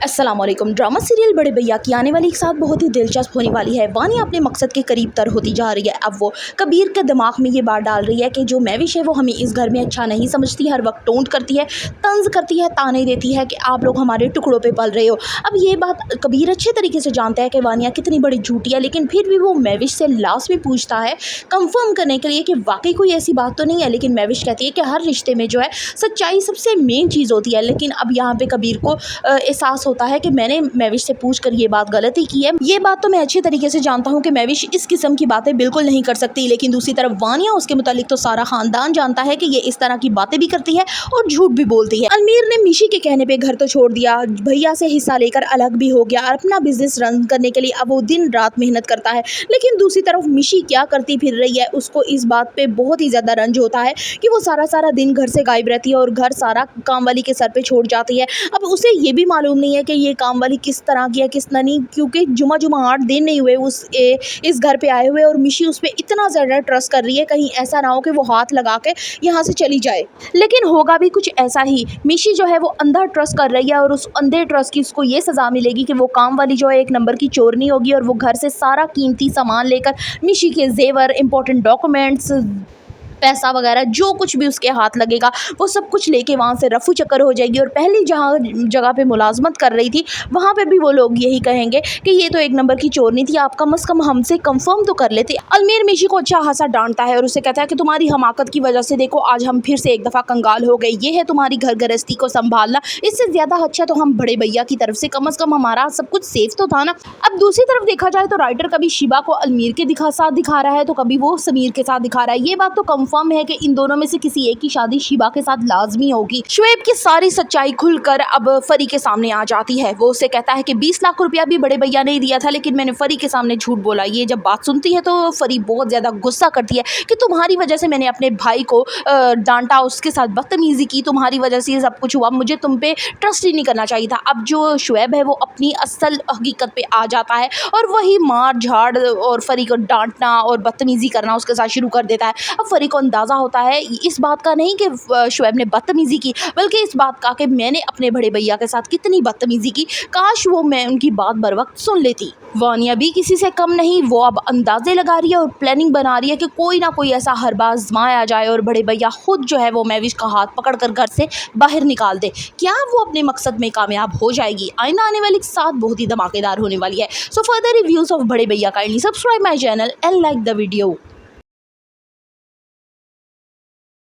अस्सलाम वालेकुम। Drama serial बड़े भैया की आने वाली एक साथ बहुत ही दिलचस्प होने वाली है। वानिया अपने मकसद के करीब तर होती जा रही है। अब वो कबीर के दिमाग में ये बात डाल रही है कि जो मैविश है वो हमें इस घर में अच्छा नहीं समझती, हर वक्त टोंट करती है, तंज करती है, ताने देती है कि आप लोग हमारे टुकड़ों पे पल रहे हो। अब ये बात कबीर अच्छे तरीके से जानता है कि वानिया कितनी बड़ी झूठी है, लेकिन फिर भी वो मैविश से लास्ट में पूछता है कंफर्म करने के लिए कि वाकई कोई ऐसी बात तो नहीं है। लेकिन मैविश कहती है कि हर रिश्ते में जो है सच्चाई सबसे मेन चीज़ होती है। लेकिन अब यहाँ पे कबीर को एहसास होता है कि मैंने मैविश से पूछकर ये बात गलती की है। ये बात तो मैं अच्छे तरीके से जानता हूँ कि मैविश इस किस्म की बातें बिल्कुल नहीं कर सकती, लेकिन दूसरी तरफ वानिया उसके मुतालिक तो सारा खानदान जानता है कि ये इस तरह की बातें भी करती है और झूठ भी बोलती है। अलमीर ने मिशी के कहने पे घर तो छोड़ दिया, भैया से हिस्सा लेकर अलग भी हो गया और अपना बिजनेस रन करने के लिए अब वो दिन रात मेहनत करता है। लेकिन दूसरी तरफ मिशी क्या करती फिर रही है, उसको इस बात पे बहुत ही ज़्यादा रंज होता है कि वो सारा दिन घर से गायब रहती है और घर सारा काम वाली के सर पे छोड़ जाती है। अब उसे ये भी मालूम नहीं है कि ये काम वाली किस तरह की है किस नहीं, क्योंकि जुमा 8 दिन नहीं हुए इस घर पे आए हुए और मिशी उस पर इतना ज़्यादा ट्रस्ट कर रही है, कहीं ऐसा ना हो कि वो हाथ लगा के यहाँ से चली जाए। लेकिन होगा भी कुछ ऐसा ही। मिशी जो है वो अंधा ट्रस्ट कर रही है और उस अंधे ट्रस्ट की उसको ये सज़ा मिलेगी कि वो काम वाली जो है एक नंबर की चोरनी होगी और वो घर से सारा कीमती सामान लेकर मिशी के जेवर, इंपॉर्टेंट डॉक्यूमेंट्स, पैसा वगैरह जो कुछ भी उसके हाथ लगेगा वो सब कुछ लेके वहाँ से रफू चक्कर हो जाएगी। और पहली जगह पे मुलाजमत कर रही थी वहाँ पे भी वो लोग यही कहेंगे कि ये तो एक नंबर की चोरनी थी, आप कम से कम हमसे कंफर्म तो कर लेते। अलमीर मिशी को अच्छा खासा डांटता है और उसे कहता है कि तुम्हारी हमाकत की वजह से देखो आज हम फिर से एक दफ़ा कंगाल हो गए, ये है तुम्हारी घर गृहस्थी को संभालना, इससे ज़्यादा अच्छा तो हम बड़े भैया की तरफ से कम हमारा सब कुछ सेफ तो था ना। अब दूसरी तरफ देखा जाए तो राइटर कभी शिबा को अलमीर के साथ दिखा रहा है तो कभी वो समीर के साथ दिखा रहा है। ये बात तो कंफर्म है कि इन दोनों में से किसी एक की शादी शिबा के साथ लाजमी होगी। शुएब की सारी सच्चाई खुलकर अब फरी के सामने आ जाती है। वो उसे कहता है कि 20 लाख रुपया भी बड़े भैया ने दिया था, लेकिन मैंने फरी के सामने झूठ बोला। ये जब बात सुनती है तो फरी बहुत ज्यादा गुस्सा करती है कि तुम्हारी वजह से मैंने अपने भाई को डांटा, उसके साथ बदतमीजी की, तुम्हारी वजह से ये सब कुछ हुआ, मुझे तुम पे ट्रस्ट ही नहीं करना चाहिए था। अब जो शुएब है वो अपनी असल हकीकत पे आ जाता है और वही मार झाड़ और फरी को डांटना और बदतमीजी करना उसके साथ शुरू कर देता है। अब फरी को अंदाज़ा होता है इस बात का नहीं कि शुएब ने बदतमीजी की, बल्कि इस बात का कि मैंने अपने बड़े भैया के साथ कितनी बदतमीजी की, काश वो मैं उनकी बात बर वक्त सुन लेती। वानिया भी किसी से कम नहीं, वो अब अंदाजे लगा रही है और प्लानिंग बना रही है कि कोई ना कोई ऐसा हरबा आजमाया जाए और बड़े भैया खुद जो है वो मैविश का हाथ पकड़कर घर से बाहर निकाल दे। क्या वो अपने मकसद में कामयाब हो जाएगी? आइंदा आने वाली साथ बहुत ही धमाकेदार होने वाली है। सो फर्दर रिव्यूज ऑफ बड़े भैया kindly subscribe my channel and like the video.